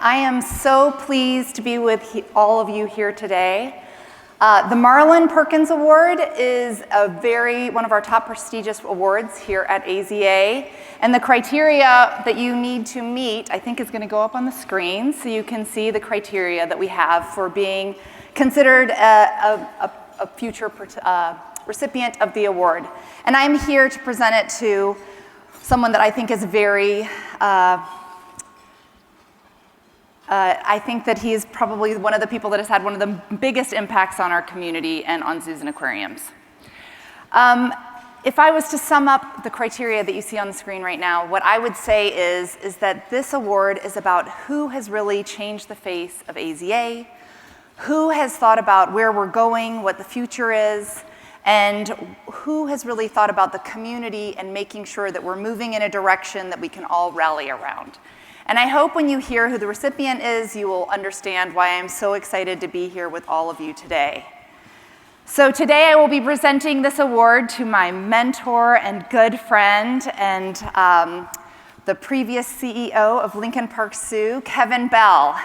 I am so pleased to be with all of you here today. The Marlin Perkins Award is one of our top prestigious awards here at AZA, and the criteria that you need to meet, I think, is going to go up on the screen so you can see the criteria that we have for being considered a future recipient of the award. And I'm here to present it to someone that I think is I think that he is probably one of the people that has had one of the biggest impacts on our community and on zoos and aquariums. If I was to sum up the criteria that you see on the screen right now, what I would say is that this award is about who has really changed the face of AZA, who has thought about where we're going, what the future is, and who has really thought about the community and making sure that we're moving in a direction that we can all rally around. And I hope when you hear who the recipient is, you will understand why I'm so excited to be here with all of you today. So today I will be presenting this award to my mentor and good friend and the previous CEO of Lincoln Park Zoo, Kevin Bell.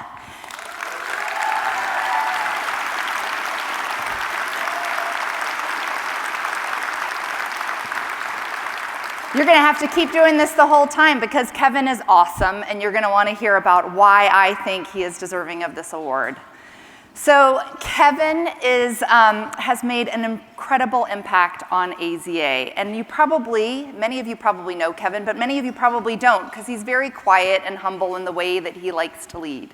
You're going to have to keep doing this the whole time because Kevin is awesome, and you're going to want to hear about why I think he is deserving of this award. So Kevin has made an incredible impact on AZA, and many of you probably know Kevin, but many of you probably don't because he's very quiet and humble in the way that he likes to lead.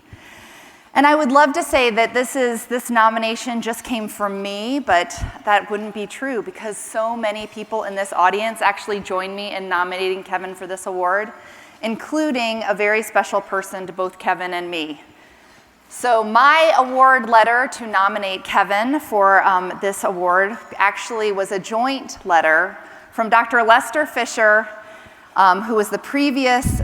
And I would love to say that this nomination just came from me, but that wouldn't be true because so many people in this audience actually joined me in nominating Kevin for this award, including a very special person to both Kevin and me. So my award letter to nominate Kevin for this award actually was a joint letter from Dr. Lester Fisher, who was the previous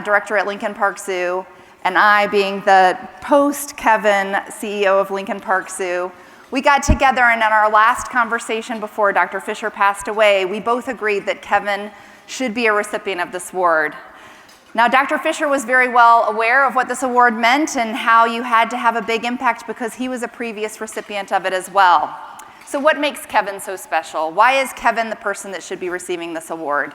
director at Lincoln Park Zoo, and I, being the post-Kevin CEO of Lincoln Park Zoo. We got together, and in our last conversation before Dr. Fisher passed away, we both agreed that Kevin should be a recipient of this award. Now, Dr. Fisher was very well aware of what this award meant and how you had to have a big impact because he was a previous recipient of it as well. So what makes Kevin so special? Why is Kevin the person that should be receiving this award?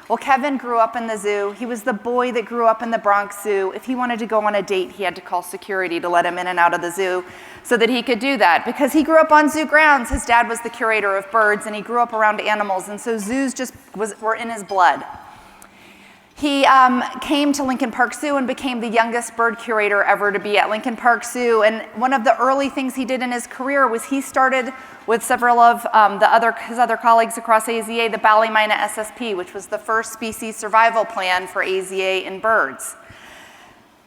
Well, Kevin grew up in the zoo. He was the boy that grew up in the Bronx Zoo. If he wanted to go on a date, he had to call security to let him in and out of the zoo so that he could do that. Because he grew up on zoo grounds, his dad was the curator of birds, and he grew up around animals, and so zoos just were in his blood. He came to Lincoln Park Zoo and became the youngest bird curator ever to be at Lincoln Park Zoo. And one of the early things he did in his career was he started with several of his other colleagues across AZA, the Ballymena SSP, which was the first species survival plan for AZA in birds.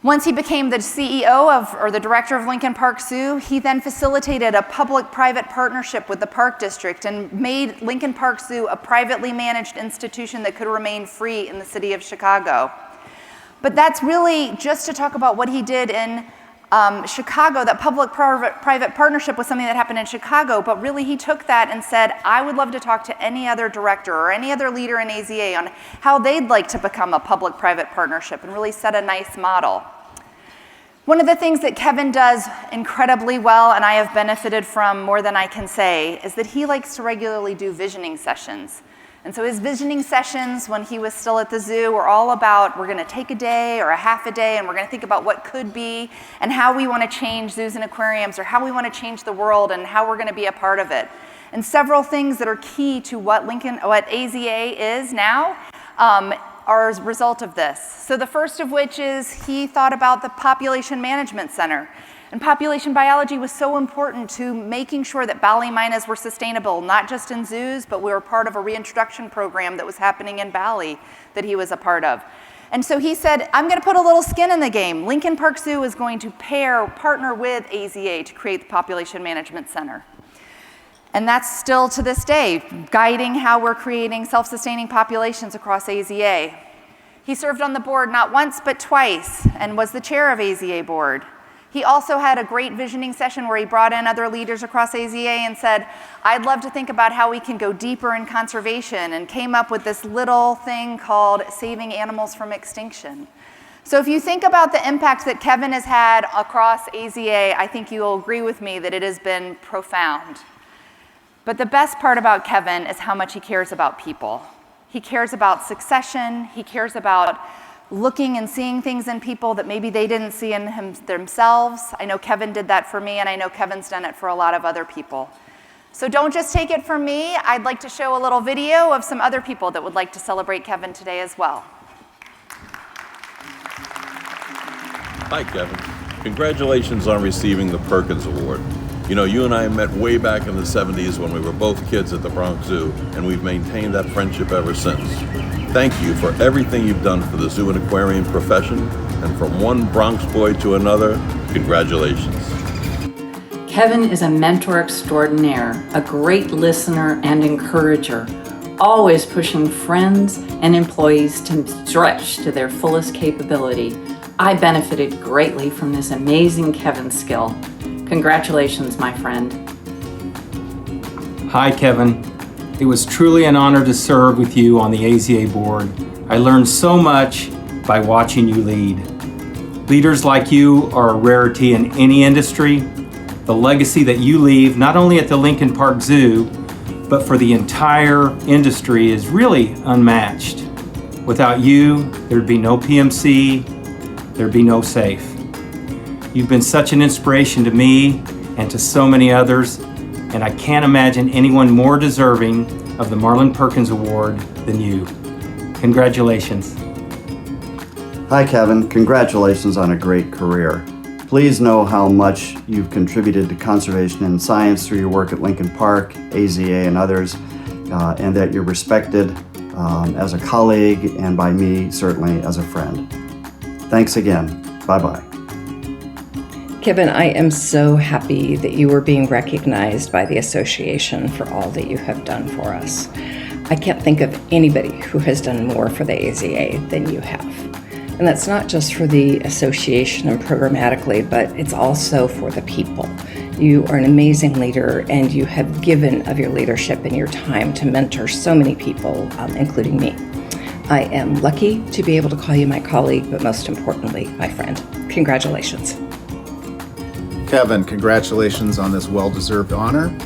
Once he became the CEO or the director of Lincoln Park Zoo, he then facilitated a public-private partnership with the Park District and made Lincoln Park Zoo a privately managed institution that could remain free in the city of Chicago. But that's really just to talk about what he did in Chicago. That public-private partnership was something that happened in Chicago, but really he took that and said, I would love to talk to any other director or any other leader in AZA on how they'd like to become a public-private partnership and really set a nice model. One of the things that Kevin does incredibly well, and I have benefited from more than I can say, is that he likes to regularly do visioning sessions. And so his visioning sessions when he was still at the zoo were all about, we're going to take a day or a half a day and we're going to think about what could be and how we want to change zoos and aquariums or how we want to change the world and how we're going to be a part of it. And several things that are key to what AZA is now are as a result of this. So the first of which is he thought about the Population Management Center. And population biology was so important to making sure that Ballymenas were sustainable, not just in zoos, but we were part of a reintroduction program that was happening in Bali that he was a part of. And so he said, I'm going to put a little skin in the game. Lincoln Park Zoo is going to partner with AZA to create the Population Management Center. And that's still to this day, guiding how we're creating self-sustaining populations across AZA. He served on the board not once, but twice, and was the chair of AZA board. He also had a great visioning session where he brought in other leaders across AZA and said, I'd love to think about how we can go deeper in conservation, and came up with this little thing called Saving Animals from Extinction. So if you think about the impact that Kevin has had across AZA, I think you'll agree with me that it has been profound. But the best part about Kevin is how much he cares about people. He cares about succession. He cares about looking and seeing things in people that maybe they didn't see in themselves. I know Kevin did that for me, and I know Kevin's done it for a lot of other people. So don't just take it from me. I'd like to show a little video of some other people that would like to celebrate Kevin today as well. Hi, Kevin. Congratulations on receiving the Perkins Award. You know, you and I met way back in the 70s when we were both kids at the Bronx Zoo, and we've maintained that friendship ever since. Thank you for everything you've done for the zoo and aquarium profession, and from one Bronx boy to another, congratulations. Kevin is a mentor extraordinaire, a great listener and encourager, always pushing friends and employees to stretch to their fullest capability. I benefited greatly from this amazing Kevin skill. Congratulations, my friend. Hi, Kevin. It was truly an honor to serve with you on the AZA board. I learned so much by watching you lead. Leaders like you are a rarity in any industry. The legacy that you leave, not only at the Lincoln Park Zoo, but for the entire industry is really unmatched. Without you, there'd be no PMC, there'd be no SAFE. You've been such an inspiration to me and to so many others, and I can't imagine anyone more deserving of the Marlin Perkins Award than you. Congratulations. Hi, Kevin. Congratulations on a great career. Please know how much you've contributed to conservation and science through your work at Lincoln Park, AZA, and others, and that you're respected as a colleague and by me, certainly, as a friend. Thanks again. Bye-bye. Kevin, I am so happy that you are being recognized by the association for all that you have done for us. I can't think of anybody who has done more for the AZA than you have. And that's not just for the association and programmatically, but it's also for the people. You are an amazing leader, and you have given of your leadership and your time to mentor so many people, including me. I am lucky to be able to call you my colleague, but most importantly, my friend. Congratulations. Kevin, congratulations on this well-deserved honor.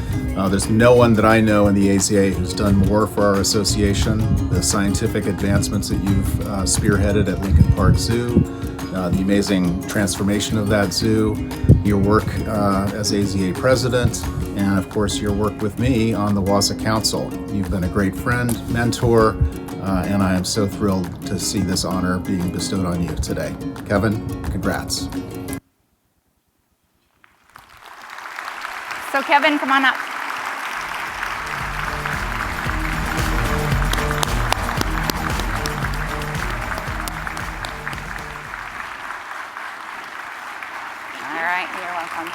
There's no one that I know in the AZA who's done more for our association. The scientific advancements that you've spearheaded at Lincoln Park Zoo, the amazing transformation of that zoo, your work as AZA president, and of course your work with me on the WAZA Council. You've been a great friend, mentor, and I am so thrilled to see this honor being bestowed on you today. Kevin, congrats. So Kevin, come on up. All right, you're welcome.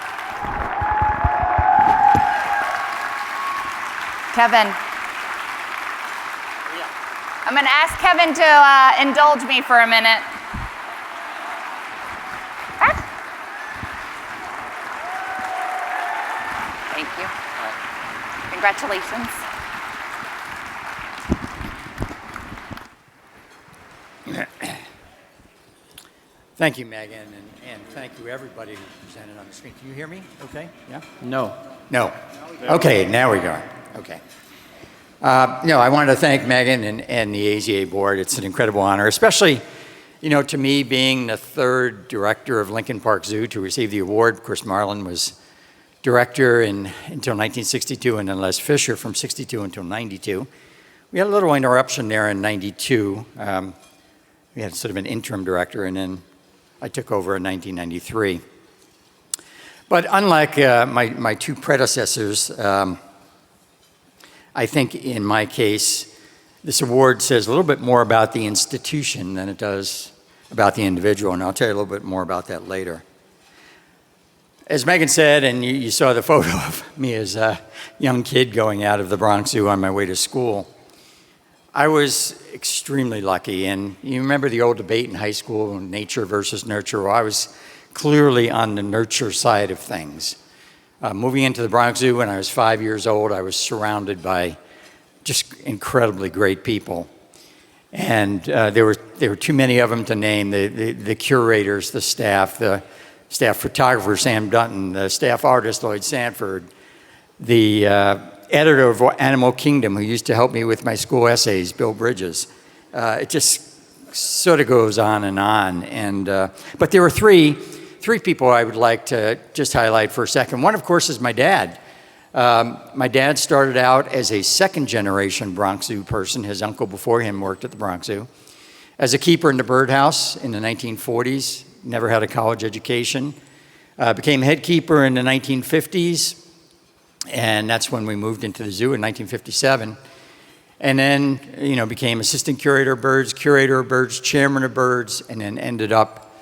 Kevin. I'm going to ask Kevin to indulge me for a minute. Thank you. Congratulations. Thank you, Megan, and thank you everybody who presented on the screen. Can you hear me okay? Yeah? No. No. Okay, now we go. Okay. I wanted to thank Megan and the AZA board. It's an incredible honor, especially, to me being the third director of Lincoln Park Zoo to receive the award. Of course, Marlin was director until 1962, and then Les Fisher from 62 until 92. We had a little interruption there in 92. We had sort of an interim director, and then I took over in 1993. But unlike my two predecessors, I think in my case, this award says a little bit more about the institution than it does about the individual, and I'll tell you a little bit more about that later. As Megan said, and you saw the photo of me as a young kid going out of the Bronx Zoo on my way to school, I was extremely lucky. And you remember the old debate in high school, nature versus nurture? Well, I was clearly on the nurture side of things. Moving into the Bronx Zoo when I was 5 years old, I was surrounded by just incredibly great people. And there were too many of them to name. The curators, the staff photographer, Sam Dutton, the staff artist, Lloyd Sanford, the editor of Animal Kingdom, who used to help me with my school essays, Bill Bridges. It just sort of goes on and on. But there were three people I would like to just highlight for a second. One, of course, is my dad. My dad started out as a second-generation Bronx Zoo person. His uncle before him worked at the Bronx Zoo. As a keeper in the birdhouse in the 1940s, never had a college education. Became head keeper in the 1950s, and that's when we moved into the zoo in 1957. And then, became assistant curator of birds, chairman of birds, and then ended up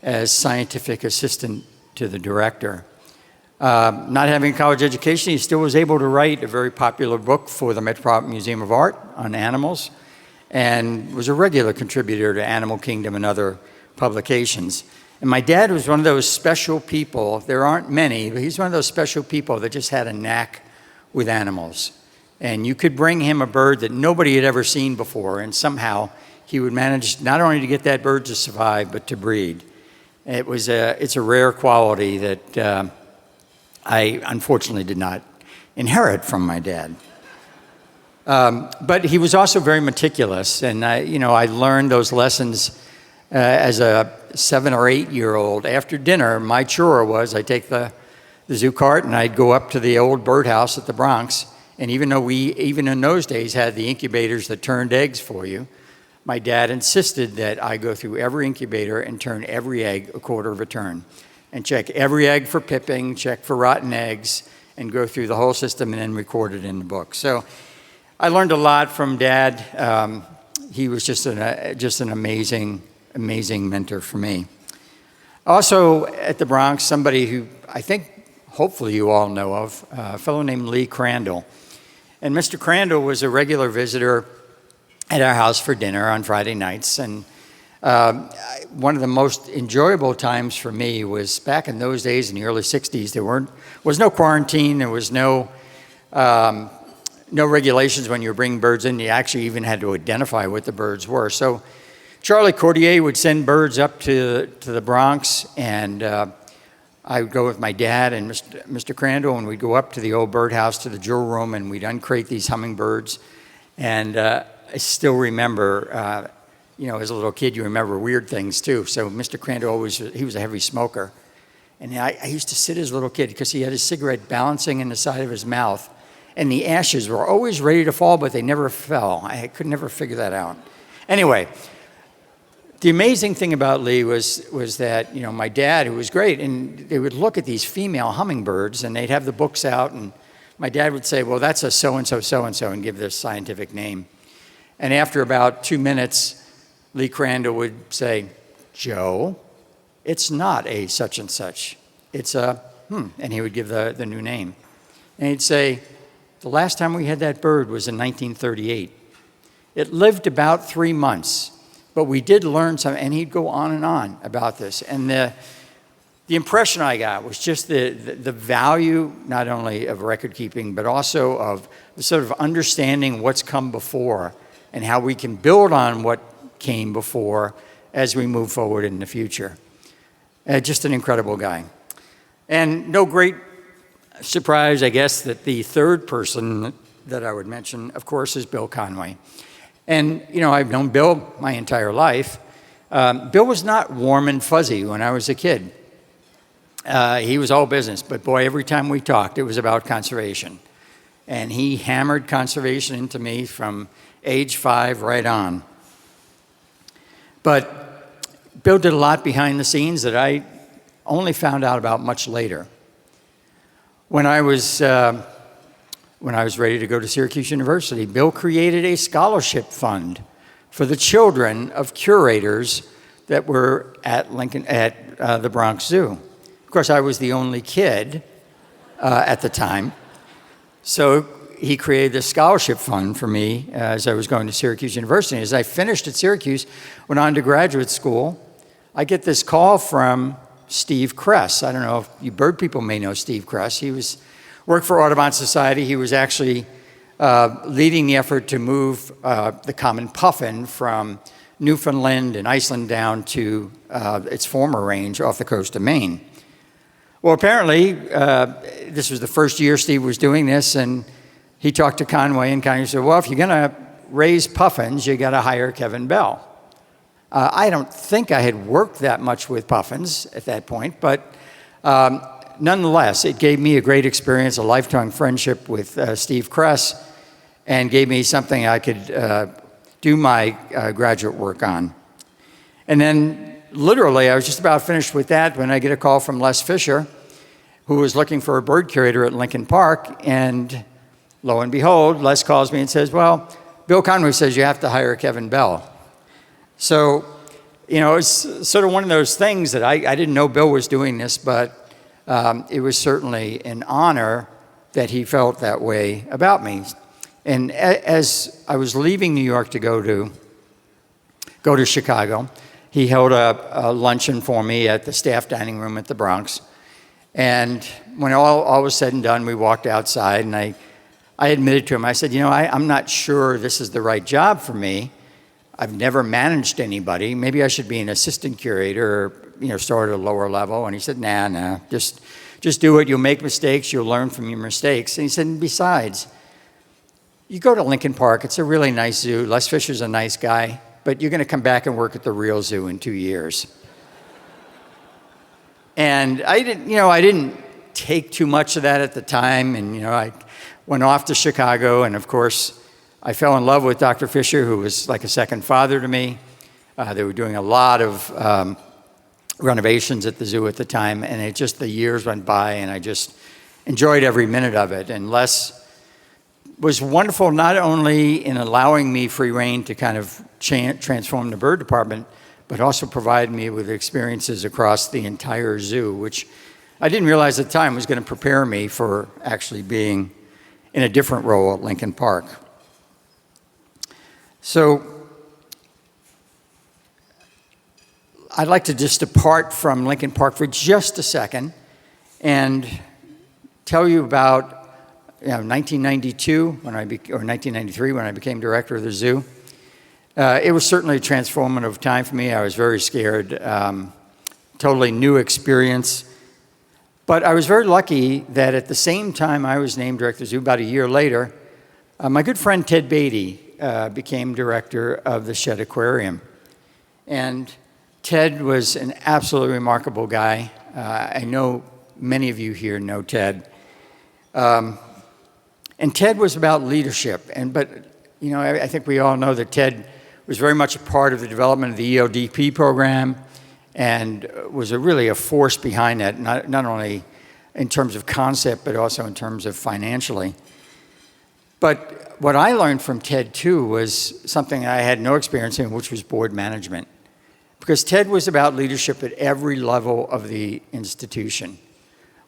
as scientific assistant to the director. Not having a college education, he still was able to write a very popular book for the Metropolitan Museum of Art on animals, and was a regular contributor to Animal Kingdom and other publications. And my dad was one of those special people, there aren't many, but he's one of those special people that just had a knack with animals. And you could bring him a bird that nobody had ever seen before, and somehow he would manage not only to get that bird to survive, but to breed. It's a rare quality that I unfortunately did not inherit from my dad. But he was also very meticulous, and I learned those lessons as a 7 or 8 year old. After dinner, my chore was I'd take the zoo cart and I'd go up to the old birdhouse at the Bronx. And even though we, even in those days, had the incubators that turned eggs for you, my dad insisted that I go through every incubator and turn every egg a quarter of a turn, and check every egg for pipping, check for rotten eggs, and go through the whole system and then record it in the book. So I learned a lot from Dad. He was just an amazing mentor for me. Also at the Bronx, somebody who I think hopefully you all know of, a fellow named Lee Crandall. And Mr. Crandall was a regular visitor at our house for dinner on Friday nights. And one of the most enjoyable times for me was back in those days in the early 60s. There was no quarantine. There was no regulations when you were bringing birds in. You actually even had to identify what the birds were. So Charlie Cordier would send birds up to the Bronx, and I would go with my dad and Mr. Crandall, and we'd go up to the old birdhouse, to the jewel room, and we'd uncrate these hummingbirds. And I still remember, as a little kid, you remember weird things too. So Mr. Crandall he was a heavy smoker. And I used to sit as a little kid because he had his cigarette balancing in the side of his mouth, and the ashes were always ready to fall, but they never fell. I could never figure that out. Anyway, the amazing thing about Lee was that, my dad, who was great, and they would look at these female hummingbirds, and they'd have the books out, and my dad would say, well, that's a so-and-so, so-and-so, and give their scientific name. And after about 2 minutes, Lee Crandall would say, Joe, it's not a such and such. It's a, and he would give the new name. And he'd say, the last time we had that bird was in 1938. It lived about 3 months. But we did learn something, and he'd go on and on about this. And the impression I got was just the value, not only of record keeping, but also of the sort of understanding what's come before and how we can build on what came before as we move forward in the future. Just an incredible guy. And no great surprise, I guess, that the third person that I would mention, of course, is Bill Conway. And, I've known Bill my entire life. Bill was not warm and fuzzy when I was a kid. He was all business, but boy, every time we talked, it was about conservation. And he hammered conservation into me from age 5 right on. But Bill did a lot behind the scenes that I only found out about much later. When I was ready to go to Syracuse University, Bill created a scholarship fund for the children of curators that were at the Bronx Zoo. Of course, I was the only kid at the time, so he created this scholarship fund for me as I was going to Syracuse University. As I finished at Syracuse, went on to graduate school, I get this call from Steve Kress. I don't know if you bird people may know Steve Kress. He worked for Audubon Society. He was actually leading the effort to move the common puffin from Newfoundland and Iceland down to its former range off the coast of Maine. Well, apparently, this was the first year Steve was doing this, and he talked to Conway, and Conway said, well, if you're going to raise puffins, you got to hire Kevin Bell. I don't think I had worked that much with puffins at that point, but nonetheless, it gave me a great experience, a lifetime friendship with Steve Kress, and gave me something I could do my graduate work on. And then, literally, I was just about finished with that when I get a call from Les Fisher, who was looking for a bird curator at Lincoln Park, and lo and behold, Les calls me and says, well, Bill Conway says you have to hire Kevin Bell. So, it's sort of one of those things that I didn't know Bill was doing this, but it was certainly an honor that he felt that way about me. And as I was leaving New York to go to Chicago, he held a luncheon for me at the staff dining room at the Bronx. And when all was said and done, we walked outside, and I admitted to him, I said, I'm not sure this is the right job for me. I've never managed anybody. Maybe I should be an assistant curator or, start at a lower level. And he said, nah, just do it. You'll make mistakes. You'll learn from your mistakes. And he said, and besides, you go to Lincoln Park. It's a really nice zoo. Les Fisher's a nice guy, but you're going to come back and work at the real zoo in 2 years. And I didn't take too much of that at the time. And, I went off to Chicago, and of course, I fell in love with Dr. Fisher, who was like a second father to me. They were doing a lot of renovations at the zoo at the time, and the years went by, and I just enjoyed every minute of it. And Les was wonderful not only in allowing me free rein to kind of transform the bird department, but also provided me with experiences across the entire zoo, which I didn't realize at the time was going to prepare me for actually being in a different role at Lincoln Park. So I'd like to just depart from Lincoln Park for just a second and tell you about 1992 or 1993 when I became director of the zoo. It was certainly a transformative time for me. I was very scared, totally new experience. But I was very lucky that at the same time I was named director of the zoo, about a year later, my good friend Ted Beatty became director of the Shedd Aquarium. And Ted was an absolutely remarkable guy. I know many of you here know Ted. And Ted was about leadership. But I think we all know that Ted was very much a part of the development of the EODP program and was really a force behind that, not only in terms of concept, but also in terms of financially. But what I learned from Ted, too, was something I had no experience in, which was board management. Because Ted was about leadership at every level of the institution,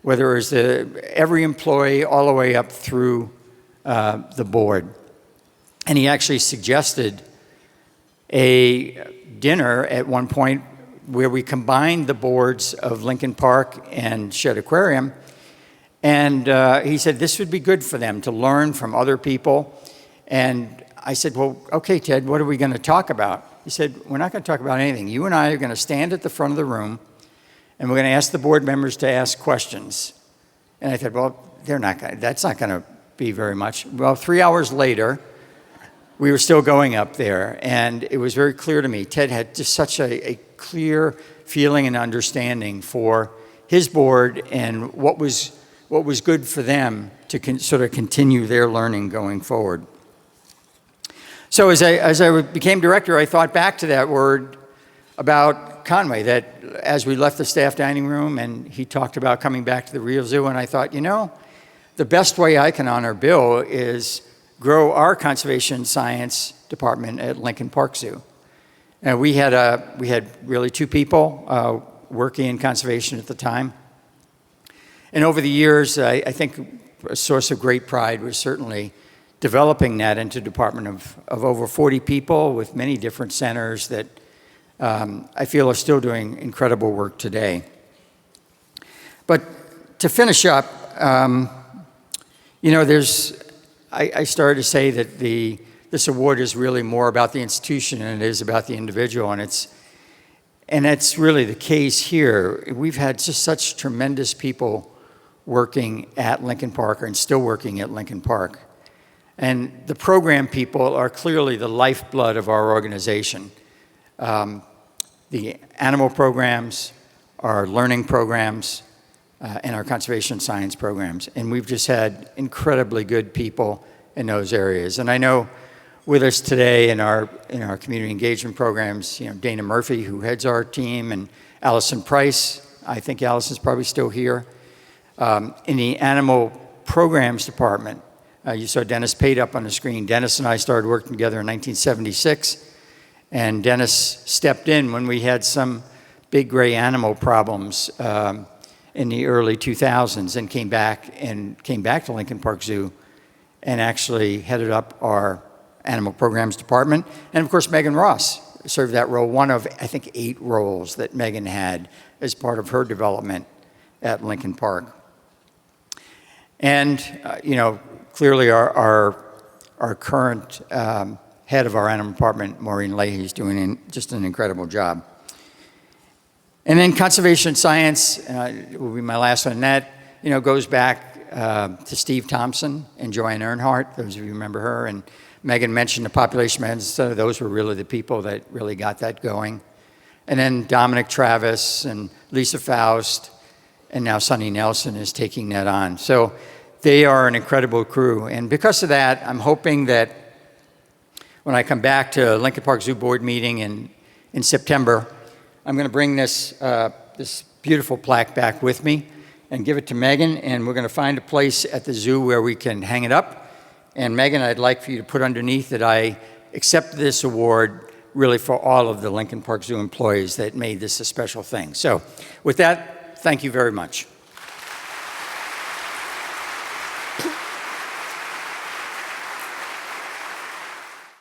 whether it was every employee all the way up through the board. And he actually suggested a dinner at one point where we combined the boards of Lincoln Park and Shedd Aquarium. And he said this would be good for them to learn from other people. And I said, well, okay, Ted, what are we going to talk about? He said, we're not going to talk about anything. You and I are going to stand at the front of the room, and we're going to ask the board members to ask questions. And I said, well, that's not going to be very much. Well, 3 hours later, we were still going up there, and it was very clear to me. Ted had just such a clear feeling and understanding for his board and what was good for them to sort of continue their learning going forward. So as I became director, I thought back to that word about Conway, that as we left the staff dining room and he talked about coming back to the real zoo, and I thought, the best way I can honor Bill is grow our conservation science department at Lincoln Park Zoo. And we had really two people working in conservation at the time. And over the years, I think a source of great pride was certainly developing that into a department of over 40 people with many different centers that I feel are still doing incredible work today. But to finish up, there's I started to say that this award is really more about the institution than it is about the individual, and that's really the case here. We've had just such tremendous people working at Lincoln Park and still working at Lincoln Park. And the program people are clearly the lifeblood of our organization. The animal programs, our learning programs, and our conservation science programs. And we've just had incredibly good people in those areas. And I know with us today in our community engagement programs, Dana Murphy, who heads our team, and Allison Price. I think Allison's probably still here. In the animal programs department, you saw Dennis Pate up on the screen. Dennis and I started working together in 1976, and Dennis stepped in when we had some big gray animal problems in the early 2000s, and came back to Lincoln Park Zoo and actually headed up our animal programs department. And of course, Megan Ross served that role, one of, I think, 8 roles that Megan had as part of her development at Lincoln Park. And, clearly our current head of our animal department, Maureen Leahy, is doing just an incredible job. And then conservation science will be my last one. And that, goes back to Steve Thompson and Joanne Earnhardt, those of you remember her. And Megan mentioned the population management center. Those were really the people that really got that going. And then Dominic Travis and Lisa Faust, and now Sonny Nelson is taking that on. So they are an incredible crew. And because of that, I'm hoping that when I come back to Lincoln Park Zoo Board meeting in September, I'm going to bring this beautiful plaque back with me and give it to Megan, and we're going to find a place at the zoo where we can hang it up. And Megan, I'd like for you to put underneath that I accept this award really for all of the Lincoln Park Zoo employees that made this a special thing. So with that, thank you very much.